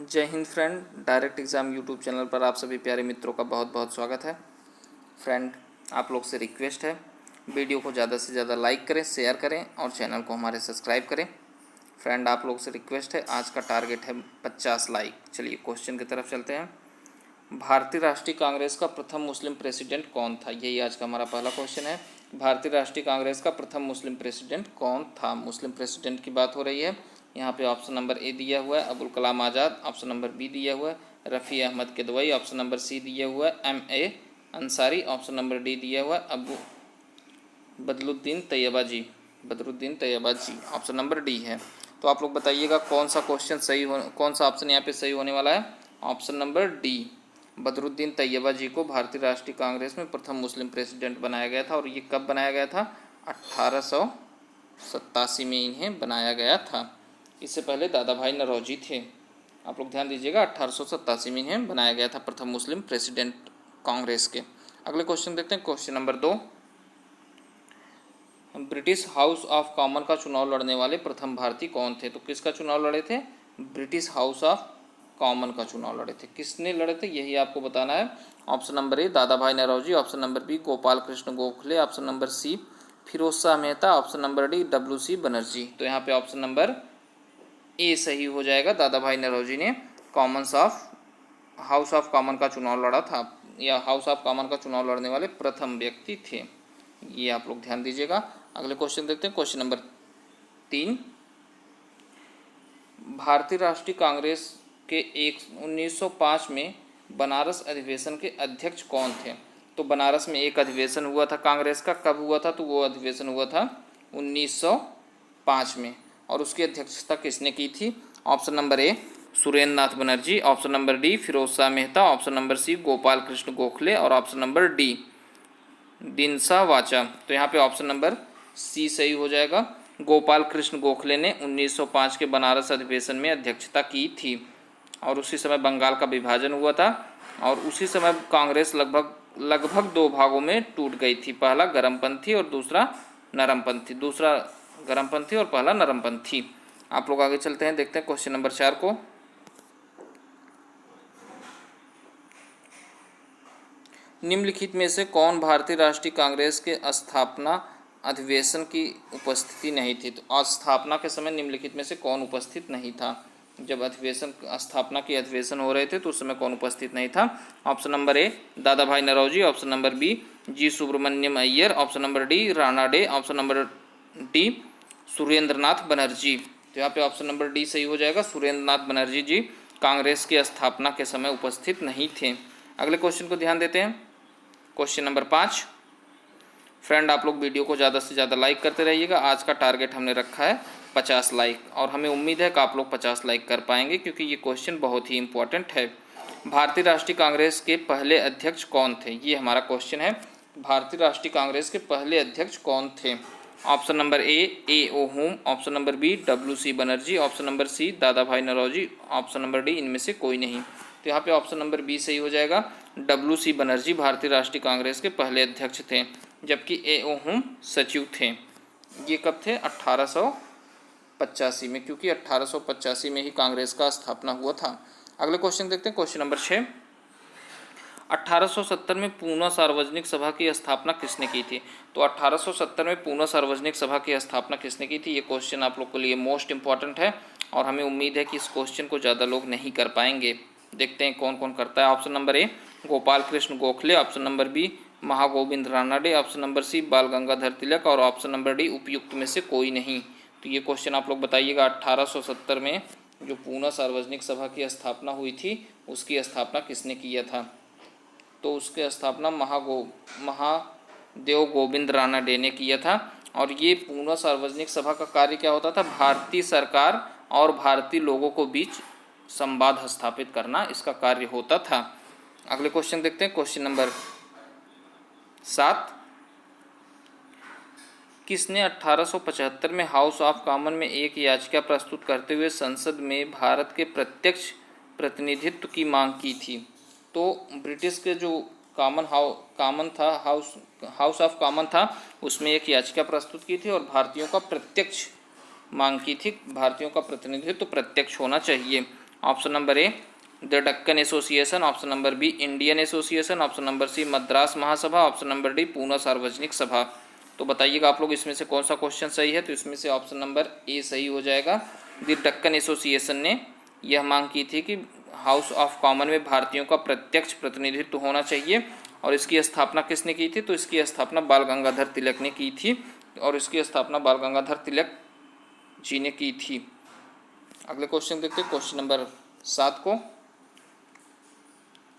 जय Hind friend, direct exam YouTube channel पर आप सभी प्यारे मित्रों का बहुत बहुत स्वागत है। फ्रेंड, आप लोग से रिक्वेस्ट है, वीडियो को ज़्यादा से ज़्यादा लाइक करें, शेयर करें और चैनल को हमारे सब्सक्राइब करें। फ्रेंड, आप लोग से रिक्वेस्ट है, आज का टारगेट है 50 लाइक। चलिए क्वेश्चन की तरफ चलते हैं। भारतीय राष्ट्रीय कांग्रेस का प्रथम मुस्लिम प्रेसिडेंट कौन था? यही आज का हमारा पहला क्वेश्चन है। भारतीय राष्ट्रीय कांग्रेस का प्रथम मुस्लिम प्रेसिडेंट कौन था? मुस्लिम प्रेसिडेंट की बात हो रही है। यहाँ पे ऑप्शन नंबर ए दिया हुआ है Abul Kalam Azad, option number B दिया हुआ है Rafi Ahmed Kidwai, option number C दिया हुआ है M.A. Ansari, option number D दिया हुआ है Abu Badruddin Tyabji. Option number D है। तो आप लोग बताइएगा कौन सा क्वेश्चन सही हो, कौन सा ऑप्शन यहाँ पे सही होने वाला है? ऑप्शन नंबर डी, बदरुद्दीन तैयबाजी को भारतीय राष्ट्रीय कांग्रेस में प्रथम मुस्लिम प्रेसिडेंट बनाया गया था। और ये कब बनाया गया था? 1887 में इन्हें बनाया गया था। इससे पहले दादा भाई नौरोजी थे। आप लोग ध्यान दीजिएगा, 1887 में इन्हें बनाया गया था प्रथम मुस्लिम प्रेसिडेंट कांग्रेस के। अगले क्वेश्चन देखते हैं, question number 2। British house of common का चुनाव लड़ने वाले प्रथम भारतीय कौन थे? तो किसका चुनाव लड़े थे? ब्रिटिश हाउस ऑफ कॉमन का चुनाव लड़े थे। किसने लड़े थे यही आपको बताना है। ऑप्शन नंबर ए दादा भाई Naoroji, option number B Gopal Krishna Gokhale, option number C Firoz Shah Mehta, option number D W.C. Banerjee. तो यहाँ पे ऑप्शन नंबर ए सही हो जाएगा। दादा भाई नौरोजी ने हाउस ऑफ कॉमन का चुनाव लड़ा था, या हाउस ऑफ कॉमन का चुनाव लड़ने वाले प्रथम व्यक्ति थे। ये आप लोग ध्यान दीजिएगा। अगले क्वेश्चन देखते हैं, क्वेश्चन नंबर 3। भारतीय राष्ट्रीय कांग्रेस के 1905 में बनारस अधिवेशन के अध्यक्ष कौन थे? तो बनारस में एक अधिवेशन हुआ था कांग्रेस का। कब हुआ था? तो वो अधिवेशन हुआ था 1905 में। और उसकी अध्यक्षता किसने की थी? Option number A Surendra Nath Banerjee, option number D Firoz Shah Mehta, option number C Gopal Krishna Gokhale और ऑप्शन नंबर डी दिनसा वाचा। तो यहाँ पे ऑप्शन नंबर सी सही हो जाएगा। गोपाल कृष्ण गोखले ने 1905 के बनारस अधिवेशन में अध्यक्षता की थी। और उसी समय बंगाल का विभाजन हुआ था और उसी समय कांग्रेस लगभग दो भागों में टूट गई थी। पहला गर्मपंथी और दूसरा नरमपंथी, और पहला नरमपंथी। आप लोग आगे चलते हैं, देखते हैं क्वेश्चन नंबर 4 को। निम्नलिखित में से कौन भारतीय राष्ट्रीय कांग्रेस के स्थापना अधिवेशन की उपस्थिति नहीं थी? तो स्थापना के समय निम्नलिखित में से कौन उपस्थित नहीं था? जब स्थापना की अधिवेशन हो रहे थे तो उस समय कौन उपस्थित नहीं था? ऑप्शन नंबर ए दादा भाई Naoroji, option number B G Subramania Iyer, option number D Ranade, option number D Surendra नाथ बनर्जी। तो यहाँ पे ऑप्शन नंबर डी सही हो जाएगा। सुरेंद्र नाथ बनर्जी जी कांग्रेस की स्थापना के समय उपस्थित नहीं थे। अगले क्वेश्चन को ध्यान देते हैं, क्वेश्चन नंबर 5। फ्रेंड, आप लोग वीडियो को ज़्यादा से ज़्यादा लाइक करते रहिएगा। आज का टारगेट हमने रखा है 50 लाइक और हमें उम्मीद है कि आप लोग 50 लाइक कर पाएंगे, क्योंकि ये क्वेश्चन बहुत ही इंपॉर्टेंट है। भारतीय राष्ट्रीय कांग्रेस के पहले अध्यक्ष कौन थे? ये हमारा क्वेश्चन है। भारतीय राष्ट्रीय कांग्रेस के पहले अध्यक्ष कौन थे? Option number A O Hume, option number B W.C. Banerjee, option number C Dada भाई नौरोजी, ऑप्शन नंबर डी इनमें से कोई नहीं। तो यहाँ पे ऑप्शन नंबर बी सही हो जाएगा। W.C. बनर्जी भारतीय राष्ट्रीय कांग्रेस के पहले अध्यक्ष थे, जबकि ए ओ होम सचिव थे। ये कब थे? 1885 में, क्योंकि 1885 में ही कांग्रेस का स्थापना हुआ था। अगले क्वेश्चन देखते हैं, क्वेश्चन नंबर 6। 1870 में पूना सार्वजनिक सभा की स्थापना किसने की थी? तो 1870 में पूना सार्वजनिक सभा की स्थापना किसने की थी? ये क्वेश्चन आप लोग के लिए मोस्ट इंपॉर्टेंट है और हमें उम्मीद है कि इस क्वेश्चन को ज़्यादा लोग नहीं कर पाएंगे। देखते हैं कौन कौन करता है। Option number A Gopal Krishna Gokhale, option number B Mahagovind Ranade, option number C Bal Gangadhar तिलक और ऑप्शन नंबर डी उपयुक्त में से कोई नहीं। तो ये क्वेश्चन आप लोग बताइएगा। 1870 में जो पूना सार्वजनिक सभा की स्थापना हुई थी उसकी स्थापना किसने किया था? तो उसकी स्थापना महादेव गोविंद रानाडे ने किया था। और ये पूना सार्वजनिक सभा का कार्य क्या होता था? भारतीय सरकार और भारतीय लोगों को बीच संवाद स्थापित करना इसका कार्य होता था। अगले क्वेश्चन देखते हैं, क्वेश्चन नंबर 7। किसने 1875 में हाउस ऑफ कॉमन में एक याचिका प्रस्तुत करते हुए संसद में भारत के प्रत्यक्ष प्रतिनिधित्व की मांग की थी? तो ब्रिटिश के जो हाउस ऑफ कॉमन था उसमें एक याचिका प्रस्तुत की थी और भारतीयों का प्रत्यक्ष मांग की थी, भारतीयों का प्रतिनिधित्व प्रत्यक्ष होना चाहिए। Option number A the Deccan Association, option number B Indian Association, option number C Madras Mahasabha, option number D Poona Sarvajanik Sabha. तो बताइएगा आप लोग इसमें से कौन सा क्वेश्चन सही है। तो इसमें से ऑप्शन नंबर ए सही हो जाएगा। द डक्कन एसोसिएशन ने यह मांग की थी कि हाउस ऑफ कॉमन में भारतीयों का प्रत्यक्ष प्रतिनिधित्व होना चाहिए। और इसकी स्थापना किसने की थी? तो इसकी स्थापना बाल गंगाधर तिलक ने की थी और इसकी स्थापना बाल गंगाधर तिलक जी ने की थी। अगले क्वेश्चन देखते हैं, क्वेश्चन नंबर 7 को।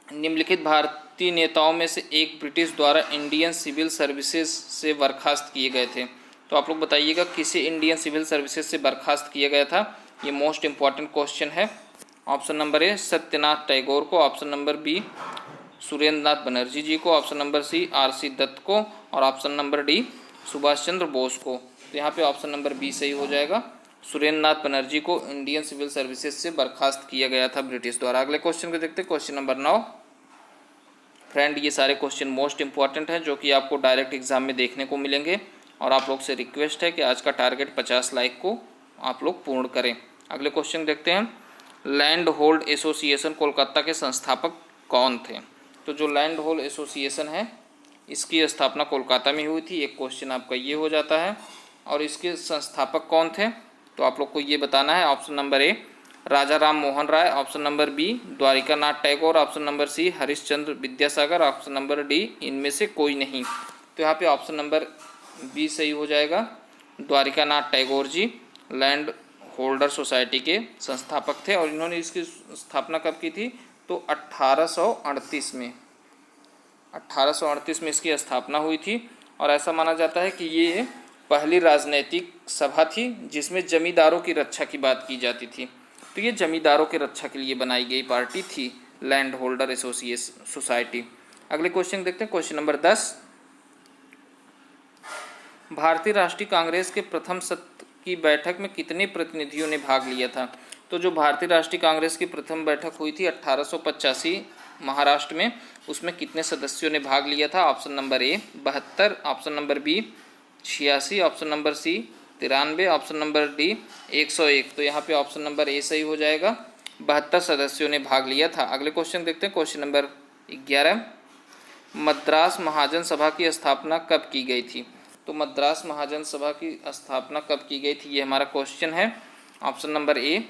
निम्नलिखित भारतीय नेताओं में से एक ब्रिटिश द्वारा इंडियन सिविल सर्विसेज से बर्खास्त किए गए थे। तो आप लोग बताइएगा किसे इंडियन सिविल सर्विसेज से बर्खास्त किया गया था। ये मोस्ट इंपॉर्टेंट क्वेश्चन है। Option number A Satyanath Tagore को, ऑप्शन नंबर बी सुरेंद्र नाथ बनर्जी जी को, option number C R C. Dutt को और option number D Subhash Chandra Bose को। तो यहाँ पे ऑप्शन नंबर बी सही हो जाएगा। सुरेंद्र नाथ बनर्जी को इंडियन सिविल सर्विसेज से बर्खास्त किया गया था ब्रिटिश द्वारा। अगले क्वेश्चन को देखते हैं, क्वेश्चन नंबर 9। फ्रेंड, ये सारे क्वेश्चन मोस्ट इंपॉर्टेंट हैं जो कि आपको डायरेक्ट एग्जाम में देखने को मिलेंगे और आप लोग से रिक्वेस्ट है कि आज का टारगेट 50 लाइक को आप लोग पूर्ण करें। अगले क्वेश्चन देखते हैं, लैंड होल्ड एसोसिएशन कोलकाता के संस्थापक कौन थे? तो जो लैंड होल्ड एसोसिएशन है इसकी स्थापना कोलकाता में हुई थी। एक क्वेश्चन आपका ये हो जाता है। और इसके संस्थापक कौन थे? तो आप लोग को ये बताना है। Option number A Raja Ram Mohan Roy, option number B Dwarka Nath Tagore, option number C Harishchandra Vidyasagar, option number D इनमें से कोई नहीं। तो यहाँ पे ऑप्शन नंबर बी सही हो जाएगा। Dwarika Nath Tagore ji land holder society के संस्थापक थे और इन्होंने इसकी स्थापना कब की थी? तो 1838 में 1838 में इसकी स्थापना हुई थी। और ऐसा माना जाता है कि ये पहली राजनीतिक सभा थी जिसमें जमींदारों की रक्षा की बात की जाती थी। तो ये जमींदारों की रक्षा के लिए बनाई गई पार्टी थी लैंड होल्डर एसोसिएशन सोसाइटी। अगले क्वेश्चन देखते हैं, क्वेश्चन नंबर 10। भारतीय राष्ट्रीय कांग्रेस के प्रथम सत्र की बैठक में कितने प्रतिनिधियों ने भाग लिया था? तो जो भारतीय राष्ट्रीय कांग्रेस की प्रथम बैठक हुई थी 1885 महाराष्ट्र में, उसमें कितने सदस्यों ने भाग लिया था? Option number A 72, option number B 86, option number C 93, option number D 101। तो यहाँ पे ऑप्शन नंबर ए सही हो जाएगा। 72 सदस्यों ने भाग लिया था। अगले क्वेश्चन देखते हैं, क्वेश्चन नंबर 11। मद्रास महाजन सभा की स्थापना कब की गई थी? तो मद्रास महाजन सभा की स्थापना कब की गई थी, ये हमारा क्वेश्चन है। Option number A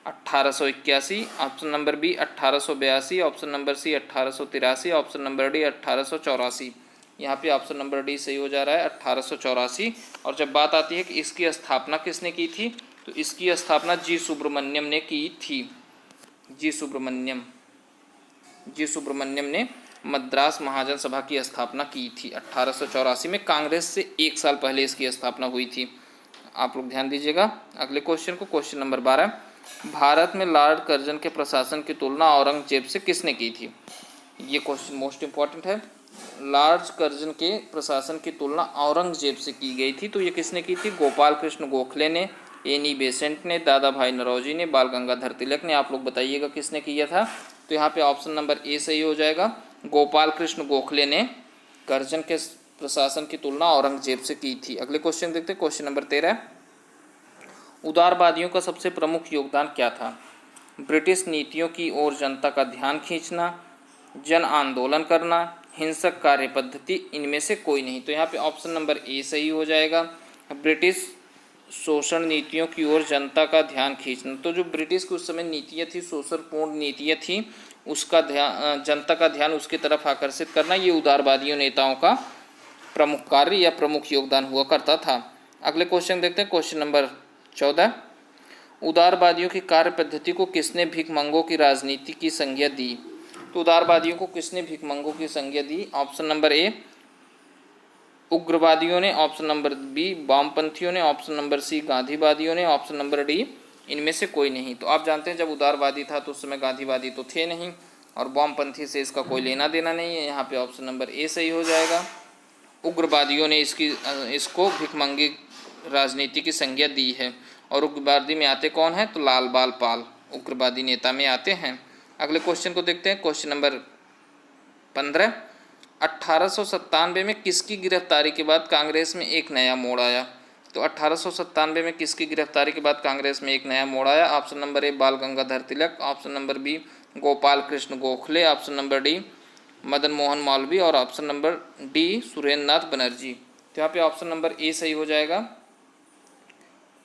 1881, option number B 1882, option number C 1883, option number D 1884। यहाँ पे ऑप्शन नंबर डी सही हो जा रहा है 1884। और जब बात आती है कि इसकी स्थापना किसने की थी, तो इसकी स्थापना जी सुब्रमण्यम ने की थी। जी सुब्रमण्यम ने मद्रास महाजन सभा की स्थापना की थी 1884 में। कांग्रेस से 1 साल पहले इसकी स्थापना हुई थी। आप लोग ध्यान दीजिएगा। अगले क्वेश्चन को, क्वेश्चन नंबर 12। भारत में लॉर्ड कर्जन के प्रशासन की तुलना औरंगजेब से किसने की थी? ये क्वेश्चन मोस्ट इंपॉर्टेंट है। लॉर्ड कर्जन के प्रशासन की तुलना औरंगजेब से की गई थी। तो ये किसने की थी? गोपाल कृष्ण गोखले ने, एनी बेसेंट ने, दादा भाई नौरोजी ने, बाल गंगाधर तिलक ने। आप लोग बताइएगा किसने किया था। तो यहाँ पे ऑप्शन नंबर ए सही हो जाएगा। गोपाल कृष्ण गोखले ने कर्जन के प्रशासन की तुलना औरंगजेब से की थी। अगले क्वेश्चन देखते हैं, क्वेश्चन नंबर 13। उदारवादियों का सबसे प्रमुख योगदान क्या था? ब्रिटिश नीतियों की ओर जनता का ध्यान खींचना, जन आंदोलन करना, हिंसक कार्य पद्धति, इनमें से कोई नहीं। तो यहाँ पे ऑप्शन नंबर ए सही हो जाएगा। ब्रिटिश शोषण नीतियों की ओर जनता का ध्यान खींचना। तो जो ब्रिटिश की उस समय नीतियाँ थी, शोषणपूर्ण नीतियाँ थी, उसका ध्यान, जनता का ध्यान उसकी तरफ आकर्षित करना, ये उदारवादियों नेताओं का प्रमुख कार्य या प्रमुख योगदान हुआ करता था। अगले क्वेश्चन देखते हैं, क्वेश्चन नंबर 14। उदारवादियों की कार्य पद्धति को किसने भिखमंगों की राजनीति की संज्ञा दी? तो उदारवादियों को किसने भिखमंगों की संज्ञा दी? ऑप्शन नंबर ए उग्रवादियों ने, ऑप्शन नंबर बी वामपंथियों ने, ऑप्शन नंबर सी गांधीवादियों ने, ऑप्शन नंबर डी इनमें से कोई नहीं। तो आप जानते हैं जब उदारवादी था तो उस समय गांधीवादी तो थे नहीं और वामपंथी से इसका कोई लेना देना नहीं है। यहाँ पे ऑप्शन नंबर ए सही हो जाएगा। उग्रवादियों ने इसको भिखमंगी राजनीति की संज्ञा दी है। और उग्रवादी में आते कौन है? तो लाल बाल पाल उग्रवादी नेता में आते हैं। अगले क्वेश्चन को देखते हैं, क्वेश्चन नंबर 15। 1897 में किसकी गिरफ्तारी के बाद कांग्रेस में एक नया मोड़ आया? तो 1897 में किसकी गिरफ्तारी के बाद कांग्रेस में एक नया मोड़ आया? Option number A Bal Gangadhar Tilak, option number B Gopal Krishna Gokhale, option number D Madan Mohan Malviya और ऑप्शन नंबर डी सुरेंद्र नाथ बनर्जी। तो यहाँ पे ऑप्शन नंबर ए सही हो जाएगा।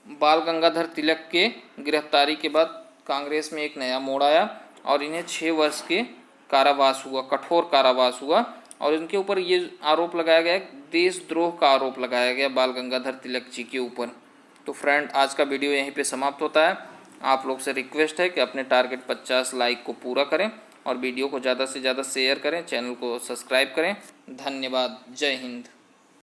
बाल गंगाधर तिलक के गिरफ्तारी के बाद कांग्रेस में एक नया मोड़ आया और इन्हें 6 वर्ष के कारावास हुआ, कठोर कारावास हुआ और इनके ऊपर ये आरोप लगाया गया, देशद्रोह का आरोप लगाया गया बाल गंगाधर तिलक जी के ऊपर। तो फ्रेंड, आज का वीडियो यहीं पे समाप्त होता है। आप लोग से रिक्वेस्ट है कि अपने टारगेट 50 लाइक को पूरा करें और वीडियो को ज़्यादा से ज़्यादा शेयर करें, चैनल को सब्सक्राइब करें। धन्यवाद। जय हिंद।